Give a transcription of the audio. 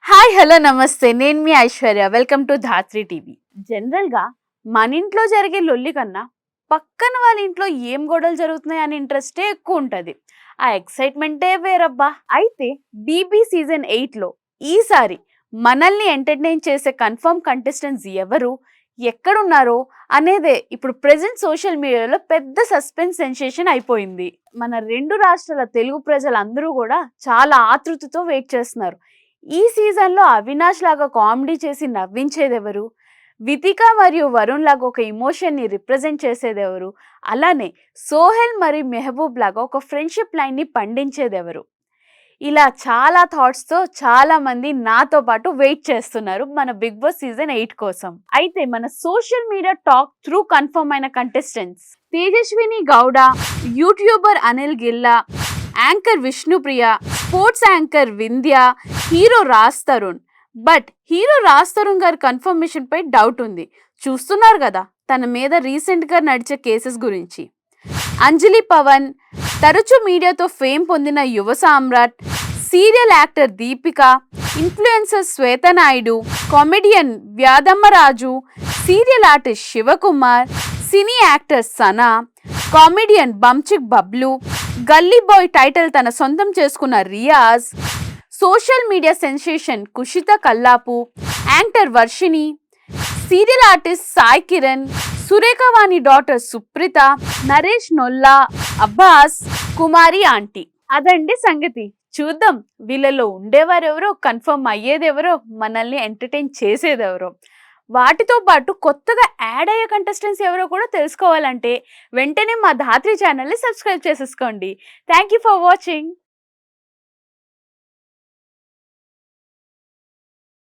Hi hello నమస్తే నేను మీ Aishwarya welcome to Dhatri TV. జనరల్గా మన ఇంట్లో జరిగే లొల్లి కన్నా పక్కన వాళ్ళ ఇంట్లో ఏం గొడవలు జరుగుతున్నాయి అనే ఇంట్రెస్టే ఎక్కువ ఉంటుంది. ఆ ఎక్సైట్మెంటే వేరబ్బా. అయితే బీబీ సీజన్ 8లో ఈసారి మనల్ని ఎంటర్టైన్ చేసే కన్ఫర్మ్ కంటెస్టెంట్స్ ఎవరు, ఎక్కడున్నారో అనేదే ఇప్పుడు ప్రెసెంట్ సోషల్ మీడియాలో పెద్ద సస్పెన్స్ సెన్సేషన్ అయిపోయింది. మన రెండు రాష్ట్రాల తెలుగు ప్రజలందరూ కూడా చాలా ఆతృతతో వెయిట్ చేస్తున్నారు. ఈ సీజన్లో అవినాష్ లాగా కామెడీ చేసి నవ్వించేదెవరు, వితిక మరియు వరుణ్ లాగా ఒక ఎమోషన్ని రిప్రజెంట్ చేసేదెవరు, అలానే సోహెల్ మరియు మెహబూబ్ లాగా ఒక ఫ్రెండ్షిప్ లైన్ని పండించేదెవరు, ఇలా చాలా థాట్స్తో చాలా మంది నాతో పాటు వెయిట్ చేస్తున్నారు మన బిగ్ బాస్ సీజన్ 8 కోసం. అయితే మన social media talk through confirm అయిన contestants Tejaswini Gowda, YouTuber Anil Gilla, anchor Vishnupriya, sports anchor Vindhya, hero Raj Tarun. But hero Raj Tarun గారి కన్ఫర్మేషన్ పై డౌట్ ఉంది. చూస్తున్నారు కదా తన మీద రీసెంట్గా నడిచే కేసెస్ గురించి. అంజలి పవన్, తరచూ మీడియాతో ఫేమ్ పొందిన Yuva Samrat, serial actor Deepika, influencer Shweta Naidu, comedian వ్యాదమ్మరాజు, serial artist Shivakumar, cine actor Sana, comedian Bunchik Bablu, gully boy title తన సొంతం చేసుకున్న Riaz, social media sensation Kushitha Kallapu, anchor Varshini, serial artist Sai Kiran, Surekhavani daughter Supritha, Naresh Nolla, Abbas, Kumari aunty. అదండి సంగతి. చూద్దాం వీళ్ళలో ఉండేవారెవరో, కన్ఫర్మ్ అయ్యేదెవరో, మనల్ని ఎంటర్టైన్ చేసేదెవరో. వాటితో పాటు కొత్తగా యాడ్ అయ్యే కంటెస్టెంట్స్ ఎవరో కూడా తెలుసుకోవాలంటే వెంటనే మా ధాత్రి ఛానల్ని సబ్స్క్రైబ్ చేసేసుకోండి. Thank you for watching.